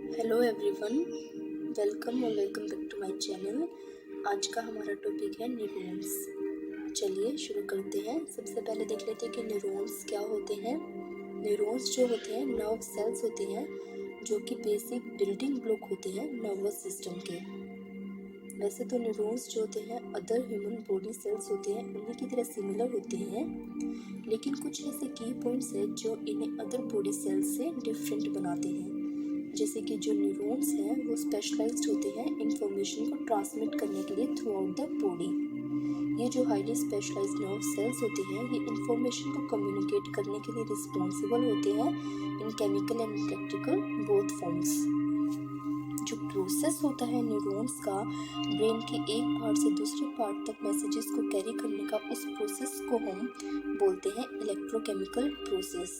Hello everyone, welcome back to my channel. आज का हमारा टॉपिक है न्यूरॉन्स। चलिए शुरू करते हैं। सबसे पहले देख लेते हैं कि न्यूरॉन्स क्या होते हैं। न्यूरॉन्स जो होते हैं नर्व सेल्स होते हैं, जो कि बेसिक बिल्डिंग ब्लॉक होते हैं नर्वस सिस्टम के। वैसे तो न्यूरॉन्स जो होते हैं अदर ह्यूमन बॉडी सेल्स होते हैं उन्हीं की तरह सिमिलर होते हैं, लेकिन कुछ ऐसे की पॉइंट्स हैं जो इन्हें अदर बॉडी सेल्स से डिफरेंट बनाते हैं। जैसे कि जो न्यूरॉन्स हैं वो स्पेशलाइज्ड होते हैं इंफॉर्मेशन को ट्रांसमिट करने के लिए थ्रू आउट द बॉडी। ये जो हाईली स्पेशलाइज्ड नर्व सेल्स होते हैं ये इंफॉर्मेशन को कम्युनिकेट करने के लिए रिस्पॉन्सिबल होते हैं इन chemical and electrical both forms. जो प्रोसेस होता है न्यूरॉन्स का ब्रेन के एक पार्ट से दूसरे पार्ट तक मैसेजेस को कैरी करने का, उस प्रोसेस को हम बोलते हैं इलेक्ट्रोकेमिकल प्रोसेस।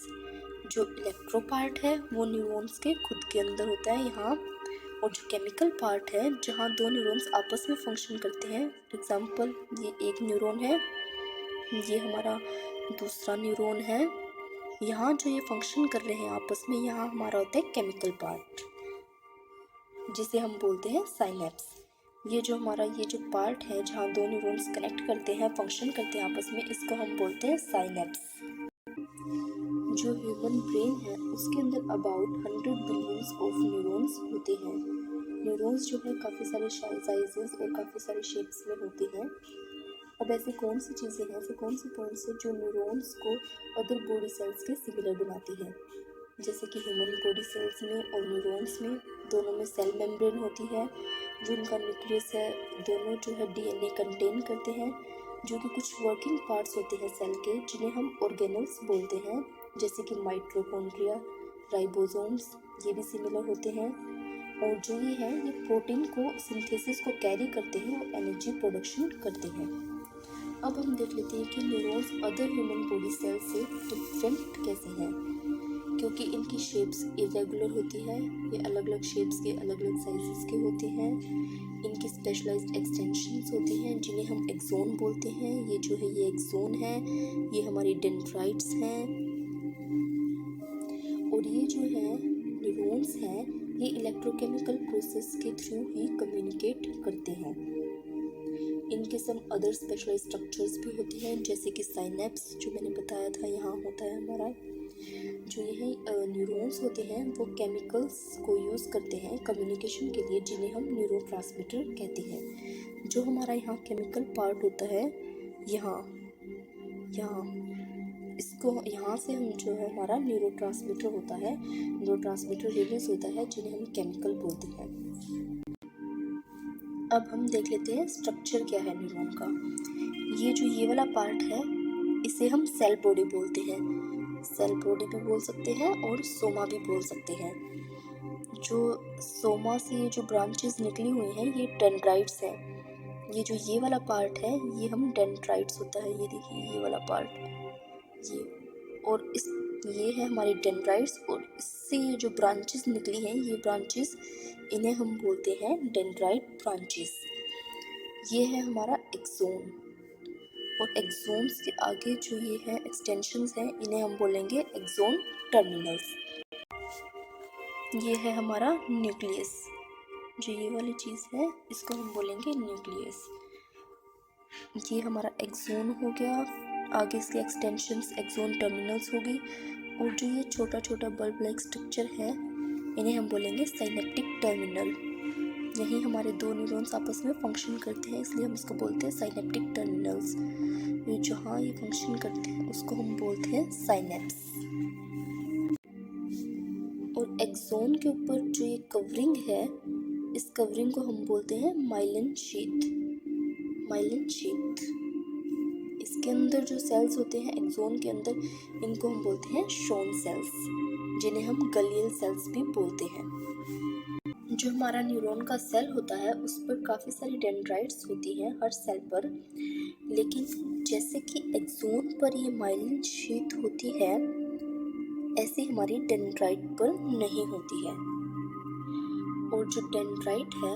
जो इलेक्ट्रो पार्ट है वो न्यूरॉन्स के खुद के अंदर होता है यहाँ, और जो केमिकल पार्ट है जहाँ दो न्यूरॉन्स आपस में फंक्शन करते हैं। फॉर एग्जांपल ये एक न्यूरॉन है, ये हमारा दूसरा न्यूरॉन है। यहाँ जो ये फंक्शन कर रहे हैं आपस में, यहाँ हमारा होता है केमिकल पार्ट जिसे हम बोलते हैं साइनेप्स। ये जो पार्ट है जहाँ दो न्यूरॉन्स कनेक्ट करते हैं, फंक्शन करते हैं आपस में, इसको हम बोलते हैं साइनेप्स। जो ह्यूमन ब्रेन है उसके अंदर अबाउट 100 बिलियंस ऑफ न्यूरॉन्स होते हैं। न्यूरॉन्स जो है काफ़ी सारे साइजेस और काफ़ी सारे शेप्स में होते हैं। अब ऐसी कौन सी चीज़ें हैं, ऐसे कौन सी पॉइंट्स हैं जो न्यूरॉन्स को अदर बॉडी सेल्स के सिमिलर बनाती है। जैसे कि ह्यूमन बॉडी सेल्स में और न्यूरॉन्स में दोनों में सेल मेम्ब्रेन होती है, जो उनका न्यूक्लियस है, दोनों जो है डीएनए कंटेन करते हैं, जो कि कुछ वर्किंग पार्ट्स होते हैं सेल के जिन्हें हम ऑर्गेनल्स बोलते हैं, जैसे कि माइटोकॉन्ड्रिया, राइबोसोम्स, ये भी सिमिलर होते हैं। और जो ये है ये प्रोटीन को सिंथेसिस को कैरी करते हैं और एनर्जी प्रोडक्शन करते हैं। अब हम देख लेते हैं कि neurons other human body cell से डिफरेंट कैसे हैं, क्योंकि इनकी शेप्स इरेगुलर होती है। ये अलग अलग शेप्स के, अलग अलग साइजेस के होते हैं। इनकी स्पेशलाइज्ड एक्सटेंशंस होती हैं जिन्हें हम एक्सोन बोलते हैं। ये जो है ये एक्सोन है, ये हमारी डेंड्राइट्स हैं। और ये जो है न्यूरॉन्स हैं ये इलेक्ट्रोकेमिकल प्रोसेस के थ्रू ही कम्युनिकेट करते हैं। इनके सम अदर स्पेशलाइज्ड स्ट्रक्चर्स भी होते हैं, जैसे कि साइनेप्स जो मैंने बताया था यहाँ होता है हमारा। जो ये न्यूरॉन्स होते हैं वो केमिकल्स को यूज़ करते हैं कम्युनिकेशन के लिए, जिन्हें हम न्यूरोट्रांसमीटर कहते हैं। जो हमारा यहाँ केमिकल पार्ट होता है यहाँ इसको यहाँ से हम जो है हमारा न्यूरोट्रांसमीटर होता है, न्यूरोट्रांसमीटर रिलीज होता है जिन्हें हम केमिकल बोलते हैं। अब हम देख लेते हैं स्ट्रक्चर क्या है न्यूरॉन का। ये वाला पार्ट है इसे हम सेल बॉडी बोलते हैं। सेल बॉडी भी बोल सकते हैं और सोमा भी बोल सकते हैं। जो सोमा से ये जो ब्रांचेस निकली हुई हैं ये डेंड्राइट्स हैं। ये जो ये वाला पार्ट है ये हम डेंड्राइट्स होता है, ये देखिए ये वाला पार्ट ये, और ये है हमारे डेंड्राइट्स, और इससे ये जो ब्रांचेस निकली हैं ये ब्रांचेस इन्हें हम बोलते हैं डेंड्राइट ब्रांचेस। ये है हमारा एक्सोन, और एक्सोन्स के आगे जो ये है एक्सटेंशंस हैं इन्हें हम बोलेंगे एक्सोन टर्मिनल्स। ये है हमारा न्यूक्लियस, जो ये वाली चीज़ है इसको हम बोलेंगे न्यूक्लियस। ये हमारा एक्सोन हो गया, आगे इसके एक्सटेंशंस एक्सोन टर्मिनल्स होगी, और जो ये छोटा छोटा बल्ब लाइक स्ट्रक्चर है इन्हें हम बोलेंगे साइनेप्टिक टर्मिनल। यही हमारे दो न्यूरॉन्स आपस में फंक्शन करते हैं, इसलिए हम इसको बोलते हैं साइनेप्टिक टर्मिनल्स। ये जहाँ ये फंक्शन करते हैं उसको हम बोलते हैं साइनेप्स। और एक्सोन के ऊपर जो ये कवरिंग है इस कवरिंग को हम बोलते हैं माइलिन शीथ। माइलिन शीथ, इसके अंदर जो सेल्स होते हैं एक्सोन के अंदर इनको हम बोलते हैं शॉन सेल्स, जिन्हें हम गलियल सेल्स भी बोलते हैं। जो हमारा न्यूरॉन का सेल होता है उस पर काफ़ी सारी डेंड्राइट्स होती हैं हर सेल पर, लेकिन जैसे कि एक्सोन पर ये माइलिन शीथ होती है ऐसी हमारी डेंड्राइट पर नहीं होती है। और जो डेंड्राइट है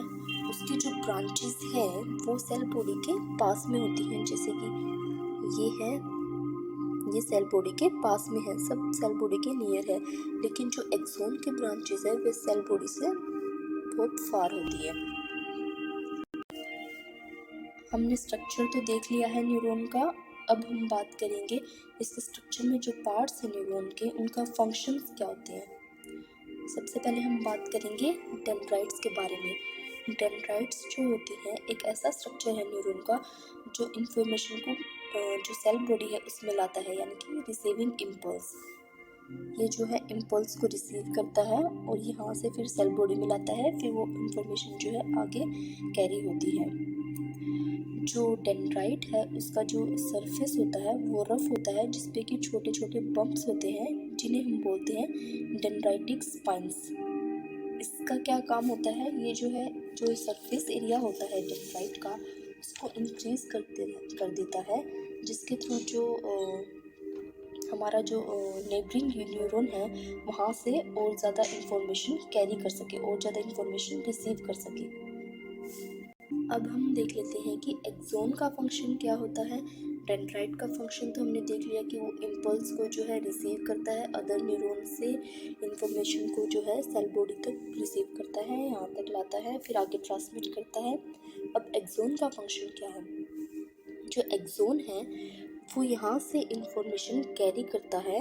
उसकी जो ब्रांचेस हैं वो सेल बॉडी के पास में होती हैं, जैसे कि ये सेल बॉडी के पास में है, सब सेल बॉडी के नियर है, लेकिन जो एक्सोन के ब्रांचेस है वे सेल बॉडी से बहुत फार होती है। हमने स्ट्रक्चर तो देख लिया है न्यूरॉन का, अब हम बात करेंगे इसके स्ट्रक्चर में जो पार्ट्स हैं न्यूरॉन के, उनका फंक्शंस क्या होते हैं। सबसे पहले हम बात करेंगे डेंड्राइट्स के बारे में। डेंड्राइट्स जो होती है एक ऐसा स्ट्रक्चर है न्यूरॉन का जो इंफॉर्मेशन को जो सेल बॉडी है उसमें लाता है, यानी कि रिसीविंग इम्पल्स। ये जो है इम्पल्स को रिसीव करता है और यहाँ से फिर सेल बॉडी में लाता है, फिर वो इंफॉर्मेशन जो है आगे कैरी होती है। जो डेंड्राइट है उसका जो सरफेस होता है वो रफ होता है, जिसपे कि छोटे छोटे बम्प्स होते हैं जिन्हें हम बोलते हैं डेंड्राइटिक स्पाइंस। इसका क्या काम होता है, ये जो है जो सरफेस एरिया होता है डेंड्राइट का उसको इंक्रीज कर देता है, जिसके थ्रू जो हमारा जो नेबरिंग न्यूरॉन है वहाँ से और ज़्यादा इंफॉर्मेशन कैरी कर सके और ज़्यादा इंफॉर्मेशन रिसीव कर सके। अब हम देख लेते हैं कि एक्सोन का फंक्शन क्या होता है। डेंड्राइट का फंक्शन तो हमने देख लिया कि वो इम्पल्स को जो है रिसीव करता है, अदर न्यूरॉन से इंफॉर्मेशन को जो है सेल बॉडी तक रिसीव करता है, यहाँ तक लाता है, फिर आगे ट्रांसमिट करता है। अब एक्सोन का फंक्शन क्या है, जो एक्सोन है वो यहाँ से इंफॉर्मेशन कैरी करता है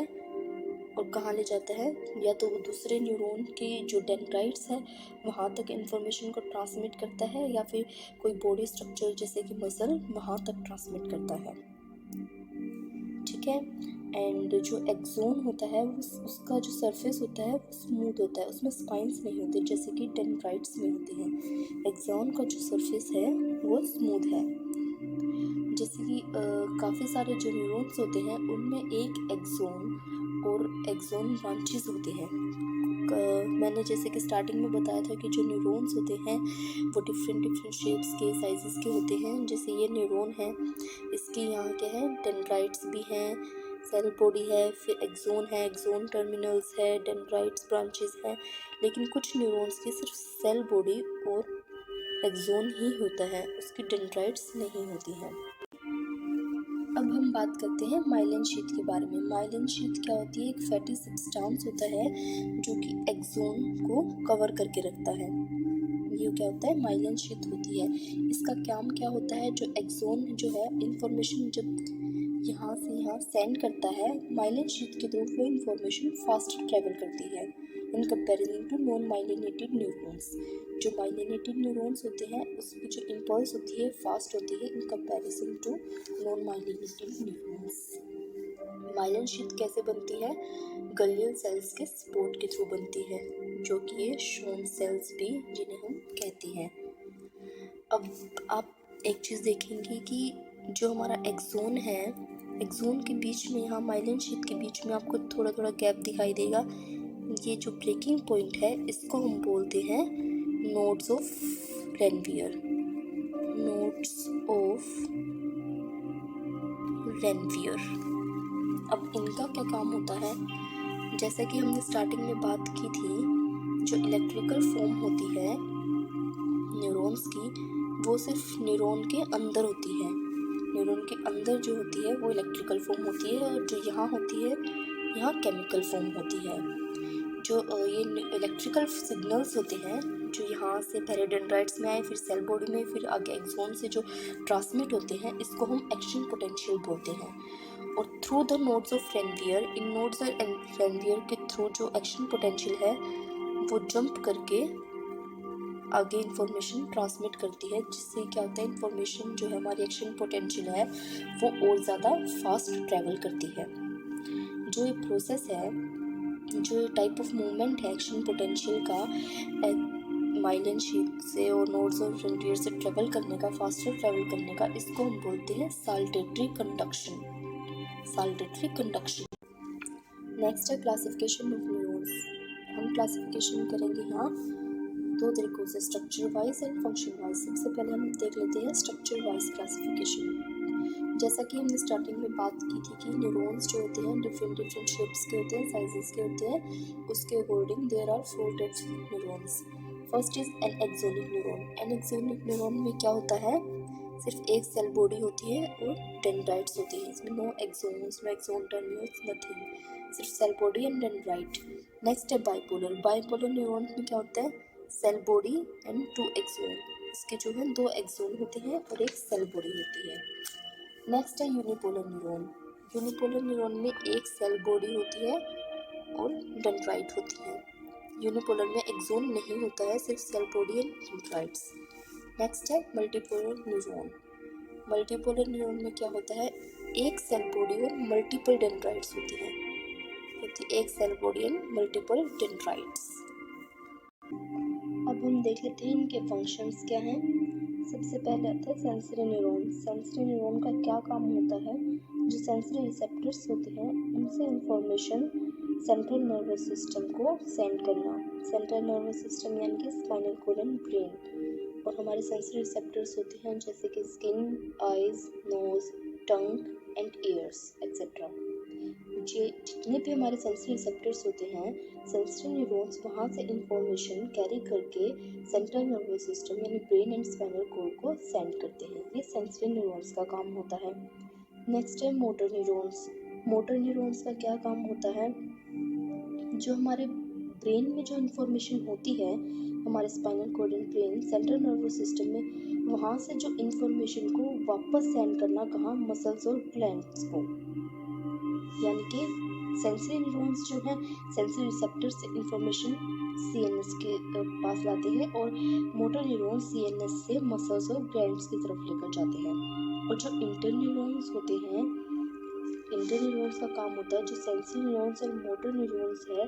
और कहाँ ले जाता है, या तो वो दूसरे न्यूरॉन के जो डेंड्राइट्स है वहाँ तक इंफॉर्मेशन को ट्रांसमिट करता है, या फिर कोई बॉडी स्ट्रक्चर जैसे कि मसल वहाँ तक ट्रांसमिट करता है। ठीक है। एंड जो एक्सोन होता है उसका जो सरफेस होता है वो स्मूथ होता है, उसमें स्पाइंस नहीं होते जैसे कि डेंड्राइट्स में होते हैं। एक्सोन का जो सरफेस है वो स्मूथ है। जैसे कि काफ़ी सारे जो न्यूरॉन्स होते हैं उनमें एक एक्सोन और एक्सोन ब्रांचेस होते हैं। मैंने जैसे कि स्टार्टिंग में बताया था कि जो न्यूरॉन्स होते हैं वो डिफरेंट शेप्स के, साइजेस के होते हैं। जैसे ये न्यूरॉन है, इसके यहाँ क्या है, डेंड्राइट्स भी हैं, सेल बॉडी है, फिर एक्सोन है, एक्सोन टर्मिनल्स है, डेंड्राइट्स ब्रांचेस हैं। लेकिन कुछ न्यूरॉन्स की सिर्फ सेल बॉडी और एक्सोन ही होता है, उसकी डेंड्राइट्स नहीं होती हैं। अब हम बात करते हैं माइलिन शीथ के बारे में। माइलिन शीथ क्या होती है, एक फैटी सब्सटेंस होता है जो कि एक्सोन को कवर करके रखता है। ये क्या होता है, माइलिन शीथ होती है। इसका काम क्या होता है, जो एक्सोन जो है इंफॉर्मेशन जब यहाँ से यहाँ सेंड करता है, माइलिन शीथ के थ्रू वो इंफॉर्मेशन फास्ट ट्रेवल करती है in comparison to non myelinated neurons. जो माइलिनेटेड न्यूरॉन्स होते हैं उसकी जो इम्पल्स होती है फास्ट होती है in comparison to non myelinated neurons. Myelin sheath कैसे बनती है, गलियल सेल्स के सपोर्ट के थ्रू बनती है, जो कि ये शॉन सेल्स भी जिन्हें हम कहते हैं। अब आप एक चीज़ देखेंगे कि जो हमारा एक्सोन है, एक्सोन के बीच में, यहाँ माइलिन शीथ के बीच में आपको थोड़ा थोड़ा गैप दिखाई देगा। ये जो ब्रेकिंग पॉइंट है इसको हम बोलते हैं nodes of Ranvier. Nodes of Ranvier. अब इनका क्या काम होता है, जैसा कि हमने स्टार्टिंग में बात की थी, जो इलेक्ट्रिकल फॉर्म होती है न्यूरॉन्स की वो सिर्फ न्यूरॉन के अंदर होती है। न्यूरॉन के अंदर जो होती है वो इलेक्ट्रिकल फॉर्म होती है, और जो यहाँ होती है यहाँ केमिकल फॉर्म होती है। जो ये इलेक्ट्रिकल सिग्नल्स होते हैं जो यहाँ से पहले डेंड्राइट्स में आए, फिर सेल बॉडी में, फिर आगे एक्सोन से जो ट्रांसमिट होते हैं, इसको हम एक्शन पोटेंशियल बोलते हैं। और through the nodes of Ranvier, in nodes of Ranvier के थ्रू जो एक्शन पोटेंशियल है वो जंप करके आगे इंफॉर्मेशन ट्रांसमिट करती है, जिससे क्या होता है, इंफॉर्मेशन जो है हमारी एक्शन पोटेंशियल है वो और ज़्यादा फास्ट ट्रैवल करती है। जो ये प्रोसेस है, जो टाइप ऑफ मूवमेंट है एक्शन पोटेंशियल का माइलिन शीथ से और नोड्स ऑफ रेनवियर से ट्रेवल करने का, फास्टर ट्रेवल करने का, इसको हम बोलते हैं saltatory conduction. Saltatory conduction. Next है क्लासिफिकेशन ऑफ न्यूरॉन्स। हम क्लासिफिकेशन करेंगे यहाँ दो तरीकों से, structure wise and function wise. सबसे पहले हम देख लेते हैं स्ट्रक्चर वाइज क्लासिफिकेशन। जैसा कि हमने स्टार्टिंग में बात की थी कि न्यूरॉन्स जो होते हैं डिफरेंट शेप्स के होते हैं, साइजेस के होते हैं। उसके according there are 4 types of neurons. First is an axonic neuron. An axonic neuron में क्या होता है, सिर्फ एक सेल बॉडी होती है और डेंड्राइट्स होती है। इसमें no axons, no axon terminals, nothing, सिर्फ cell body and dendrite. Next है बाइपोलर। बाइपोलर न्यूरॉन में क्या होता है, सेल बॉडी एंड 2 एक्सोन। इसके जो है 2 एक्सोन होते हैं और एक सेल बॉडी होती है। नेक्स्ट है यूनिपोलर न्यूरॉन। यूनिपोलर न्यूरॉन में एक सेल बॉडी होती है और डेंड्राइट होती है। यूनिपोलर में एक्सोन नहीं होता है, सिर्फ cell body and dendrites. Next है मल्टीपोलर न्यूरॉन। मल्टीपोलर न्यूरॉन में क्या होता है, एक सेल बॉडी और मल्टीपल डेंड्राइट्स होती हैं। एक cell body and multiple dendrites. अब हम देख लेते हैं इनके फंक्शंस क्या हैं। सबसे पहले आता है सेंसरी न्यूरॉन। सेंसरी न्यूरॉन का क्या काम होता है, जो सेंसरी रिसेप्टर्स होते हैं उनसे इंफॉर्मेशन सेंट्रल नर्वस सिस्टम को सेंड करना। सेंट्रल नर्वस सिस्टम यानी कि स्पाइनल कॉर्ड एंड ब्रेन। और हमारे सेंसरी रिसेप्टर्स होते हैं जैसे कि skin, eyes, nose, tongue and ears etcetera. जितने भी हमारे सेंसरी रिसेप्टर्स होते हैं, सेंसरी न्यूरॉन्स वहाँ से इंफॉर्मेशन कैरी करके सेंट्रल नर्वस सिस्टम यानी ब्रेन एंड स्पाइनल कॉर्ड को सेंड करते हैं। ये सेंसरी न्यूरॉन्स का काम होता है। नेक्स्ट है मोटर न्यूरॉन्स। मोटर न्यूरॉन्स का क्या काम होता है, जो हमारे ब्रेन में जो इंफॉर्मेशन होती है, हमारे spinal cord and brain central nervous system में, वहाँ से जो इंफॉर्मेशन को वापस सेंड करना कहाँ, मसल्स और ग्लैंड्स को। यानी कि सेंसरी न्यूरॉन्स जो हैं सेंसरी रिसेप्टर से इंफॉर्मेशन सीएनएस के पास लाते हैं और मोटर न्यूरॉन्स सीएनएस से मसल्स और ग्लैंड्स की तरफ लेकर जाते हैं। और जो इंटर न्यूरॉन्स होते हैं, इंटर न्यूरॉन्स का काम होता है जो सेंसरी न्यूरॉन्स और मोटर न्यूरॉन्स है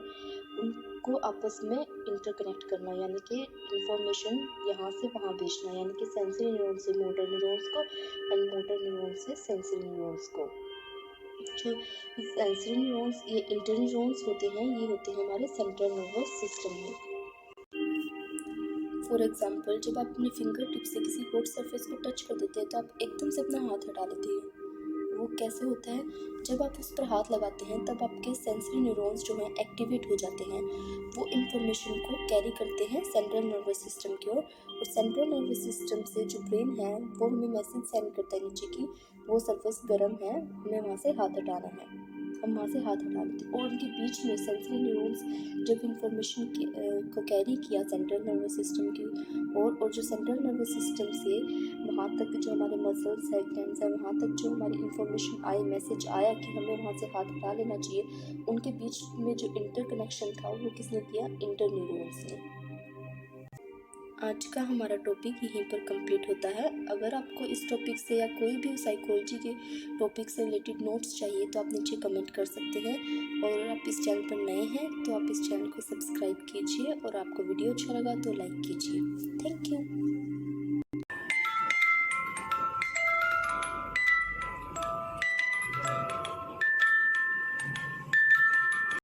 उनको आपस में इंटरकनेक्ट करना, यानी कि इंफॉर्मेशन यहाँ से वहाँ भेजना, यानी कि सेंसरी न्यूरॉन्स से मोटर न्यूरॉन्स को एंड मोटर न्यूरॉन्स से सेंसरी न्यूरॉन्स को। जो सेंसरी न्यूरॉन्स, ये इंटर न्यूरॉन्स होते हैं, ये होते हैं हमारे सेंट्रल नर्वस सिस्टम में। फॉर एग्जांपल, जब आप अपने फिंगर टिप से किसी हॉट सरफेस को टच कर देते हैं तो आप एकदम से अपना हाथ हटा लेते हैं। वो कैसे होता है, जब आप उस पर हाथ लगाते हैं तब आपके सेंसरी न्यूरॉन्स जो हैं एक्टिवेट हो जाते हैं। वो इंफॉर्मेशन को कैरी करते हैं सेंट्रल नर्वस सिस्टम की ओर, और सेंट्रल नर्वस सिस्टम से जो ब्रेन है वो हमें मैसेज सेंड करता है नीचे की वो सरफेस गर्म है, हमें वहाँ से हाथ हटाना है। हम वहाँ से हाथ हटा लेते हैं और उनके बीच में सेंसरी न्यूरॉन्स जब इंफॉर्मेशन को कैरी किया सेंट्रल नर्वस सिस्टम की और जो सेंट्रल नर्वस सिस्टम से वहाँ तक जो हमारे मसल्स है, ग्लैंड्स है, वहाँ तक जो हमारी इंफॉर्मेशन आई, मैसेज आया कि हमें वहाँ से हाथ हटा लेना चाहिए, उनके बीच में जो इंटरकनेक्शन था वो किसने किया, इंटर न्यूरॉन्स ने। आज का हमारा टॉपिक यहीं पर कंप्लीट होता है। अगर आपको इस टॉपिक से या कोई भी साइकोलॉजी के टॉपिक से रिलेटेड नोट्स चाहिए तो आप नीचे कमेंट कर सकते हैं। और अगर आप इस चैनल पर नए हैं तो आप इस चैनल को सब्सक्राइब कीजिए और आपको वीडियो अच्छा लगा तो लाइक कीजिए। Thank you.